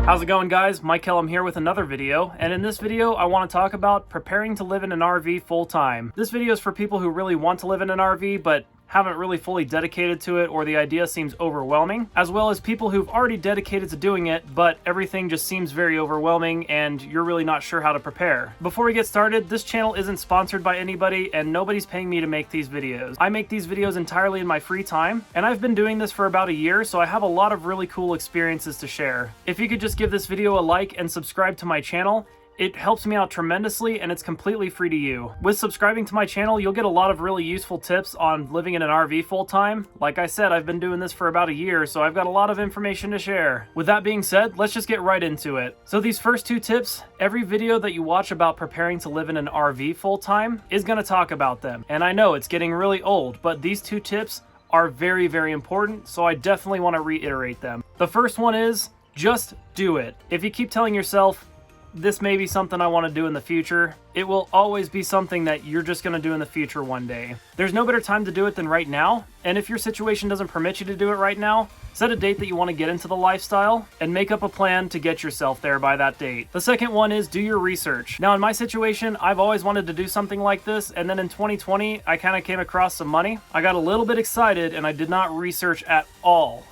How's it going, guys? Mike Kellum here with another video, and in this video I want to talk about preparing to live in an RV full-time. This video is for people who really want to live in an RV but haven't really fully dedicated to it, or the idea seems overwhelming, as well as people who've already dedicated to doing it but everything just seems very overwhelming and you're really not sure how to prepare. Before we get started, this channel isn't sponsored by anybody and nobody's paying me to make these videos. I make these videos entirely in my free time, and I've been doing this for about a year, so I have a lot of really cool experiences to share. If you could just give this video a like and subscribe to my channel, it helps me out tremendously and it's completely free to you. With subscribing to my channel, you'll get a lot of really useful tips on living in an RV full-time. Like I said, I've been doing this for about a year, so I've got a lot of information to share. With that being said, let's just get right into it. So these first two tips, every video that you watch about preparing to live in an RV full-time is gonna talk about them. And I know it's getting really old, but these two tips are very, very important, so I definitely want to reiterate them. The first one is, just do it. If you keep telling yourself, this may be something I want to do in the future, it will always be something that you're just going to do in the future one day. There's no better time to do it than right now, and if your situation doesn't permit you to do it right now, set a date that you want to get into the lifestyle and make up a plan to get yourself there by that date. The second one is do your research. Now in my situation, I've always wanted to do something like this, and then in 2020, I kind of came across some money. I got a little bit excited and I did not research at all.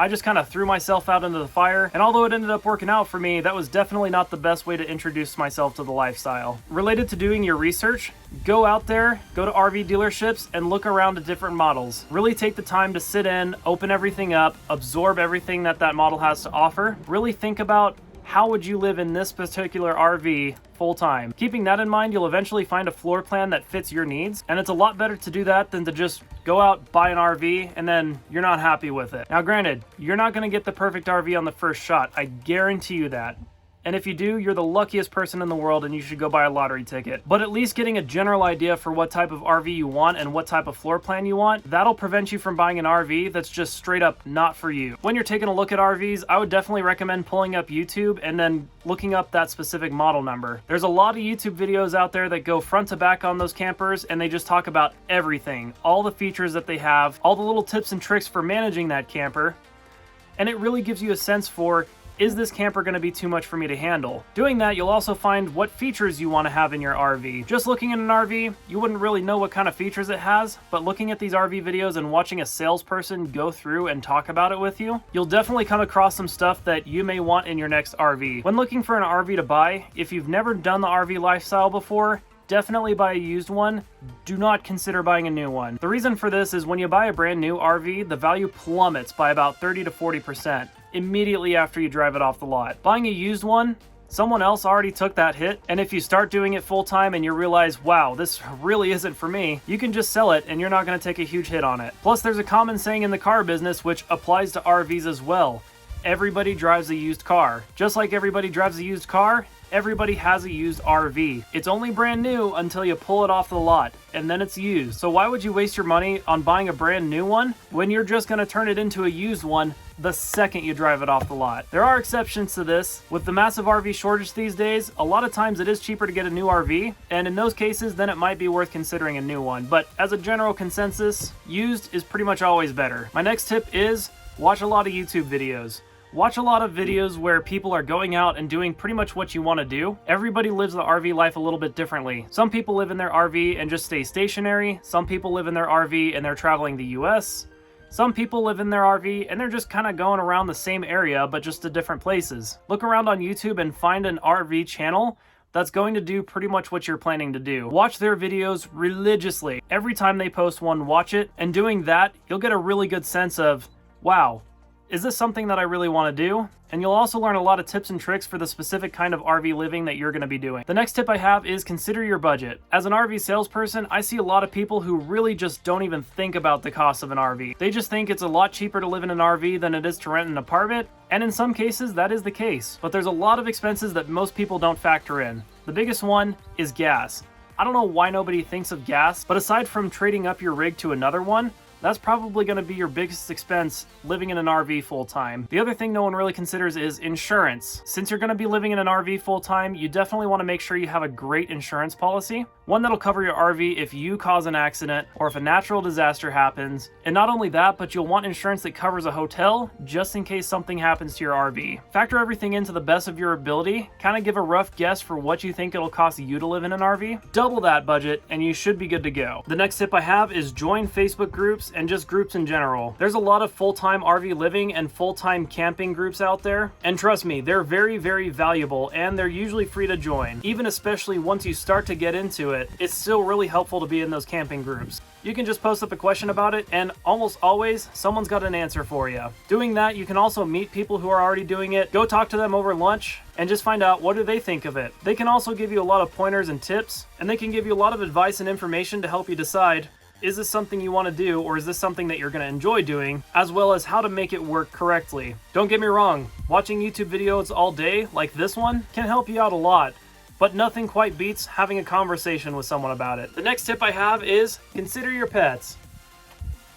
I just kind of threw myself out into the fire, and although it ended up working out for me, that was definitely not the best way to introduce myself to the lifestyle. Related to doing your research, go out there, go to RV dealerships, and look around at different models. Really take the time to sit in, open everything up, absorb everything that that model has to offer. Really think about how would you live in this particular RV full-time. Keeping that in mind, you'll eventually find a floor plan that fits your needs, and it's a lot better to do that than to just go out, buy an RV, and then you're not happy with it. Now granted, you're not going to get the perfect RV on the first shot, I guarantee you that. And if you do, you're the luckiest person in the world and you should go buy a lottery ticket. But at least getting a general idea for what type of RV you want and what type of floor plan you want, that'll prevent you from buying an RV that's just straight up not for you. When you're taking a look at RVs, I would definitely recommend pulling up YouTube and then looking up that specific model number. There's a lot of YouTube videos out there that go front to back on those campers, and they just talk about everything, all the features that they have, all the little tips and tricks for managing that camper, and it really gives you a sense for, is this camper going to be too much for me to handle? Doing that, you'll also find what features you want to have in your RV. Just looking at an RV, you wouldn't really know what kind of features it has, but looking at these RV videos and watching a salesperson go through and talk about it with you, you'll definitely come across some stuff that you may want in your next RV. When looking for an RV to buy, if you've never done the RV lifestyle before, definitely buy a used one. Do not consider buying a new one. The reason for this is when you buy a brand new RV, the value plummets by about 30 to 40% immediately after you drive it off the lot. Buying a used one, someone else already took that hit, and if you start doing it full time and you realize, wow, this really isn't for me, you can just sell it and you're not going to take a huge hit on it. Plus, there's a common saying in the car business which applies to RVs as well. Everybody drives a used car. Just like everybody drives a used car, everybody has a used RV. It's only brand new until you pull it off the lot, and then it's used. So why would you waste your money on buying a brand new one when you're just going to turn it into a used one the second you drive it off the lot? There are exceptions to this. With the massive RV shortage these days, a lot of times it is cheaper to get a new RV, and in those cases, then it might be worth considering a new one. But as a general consensus, used is pretty much always better. My next tip is watch a lot of YouTube videos. Watch a lot of videos where people are going out and doing pretty much what you want to do. Everybody lives the RV life a little bit differently. Some people live in their RV and just stay stationary. Some people live in their RV and they're traveling the US. Some people live in their RV and they're just kind of going around the same area but just to different places. Look around on YouTube and find an RV channel that's going to do pretty much what you're planning to do. Watch their videos religiously. Every time they post one, watch it, and doing that, you'll get a really good sense of, wow, is this something that I really want to do? And you'll also learn a lot of tips and tricks for the specific kind of RV living that you're going to be doing. The next tip I have is consider your budget. As an RV salesperson, I see a lot of people who really just don't even think about the cost of an RV. They just think it's a lot cheaper to live in an RV than it is to rent an apartment, and in some cases that is the case. But there's a lot of expenses that most people don't factor in. The biggest one is gas. I don't know why nobody thinks of gas, but aside from trading up your rig to another one, that's probably going to be your biggest expense living in an RV full time. The other thing no one really considers is insurance. Since you're going to be living in an RV full time, you definitely want to make sure you have a great insurance policy. One that'll cover your RV if you cause an accident or if a natural disaster happens. And not only that, but you'll want insurance that covers a hotel just in case something happens to your RV. Factor everything into the best of your ability, kind of give a rough guess for what you think it'll cost you to live in an RV. Double that budget and you should be good to go. The next tip I have is join Facebook groups and just groups in general. There's a lot of full-time RV living and full-time camping groups out there, and trust me, they're very, very valuable and they're usually free to join. Even especially once you start to get into it, it's still really helpful to be in those camping groups. You can just post up a question about it and almost always someone's got an answer for you. Doing that, you can also meet people who are already doing it, go talk to them over lunch, and just find out what do they think of it. They can also give you a lot of pointers and tips, and they can give you a lot of advice and information to help you decide, is this something you want to do, or is this something that you're going to enjoy doing, as well as how to make it work correctly. Don't get me wrong, watching YouTube videos all day, like this one, can help you out a lot, but nothing quite beats having a conversation with someone about it. The next tip I have is consider your pets.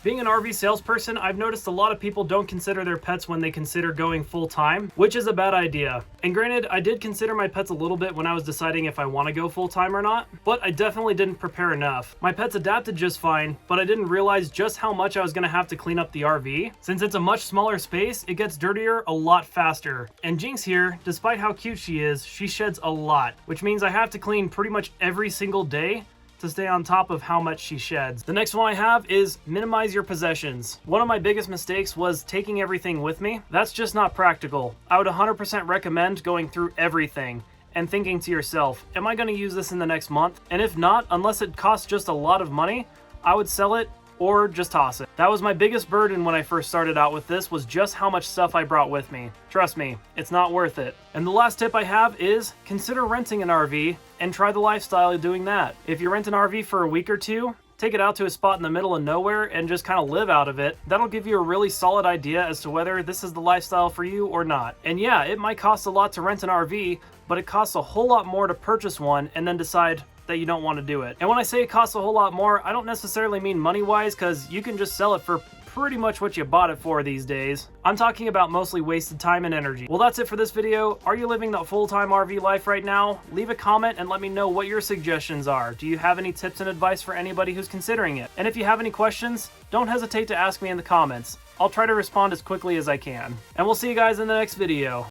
Being an RV salesperson, I've noticed a lot of people don't consider their pets when they consider going full-time, which is a bad idea. And granted, I did consider my pets a little bit when I was deciding if I want to go full-time or not, but I definitely didn't prepare enough. My pets adapted just fine, but I didn't realize just how much I was going to have to clean up the RV. Since it's a much smaller space, it gets dirtier a lot faster. And Jinx here, despite how cute she is, she sheds a lot, which means I have to clean pretty much every single day to stay on top of how much she sheds. The next one I have is minimize your possessions. One of my biggest mistakes was taking everything with me. That's just not practical. I would 100% recommend going through everything and thinking to yourself, am I going to use this in the next month? And if not, unless it costs just a lot of money, I would sell it or just toss it. That was my biggest burden when I first started out with this, was just how much stuff I brought with me. Trust me, it's not worth it. And the last tip I have is consider renting an RV and try the lifestyle of doing that. If you rent an RV for a week or two, take it out to a spot in the middle of nowhere and just kind of live out of it. That'll give you a really solid idea as to whether this is the lifestyle for you or not. And yeah, it might cost a lot to rent an RV, but it costs a whole lot more to purchase one and then decide that you don't want to do it. And when I say it costs a whole lot more, I don't necessarily mean money-wise, because you can just sell it for pretty much what you bought it for these days. I'm talking about mostly wasted time and energy. Well, that's it for this video. Are you living the full-time RV life right now? Leave a comment and let me know what your suggestions are. Do you have any tips and advice for anybody who's considering it? And if you have any questions, don't hesitate to ask me in the comments. I'll try to respond as quickly as I can. And we'll see you guys in the next video.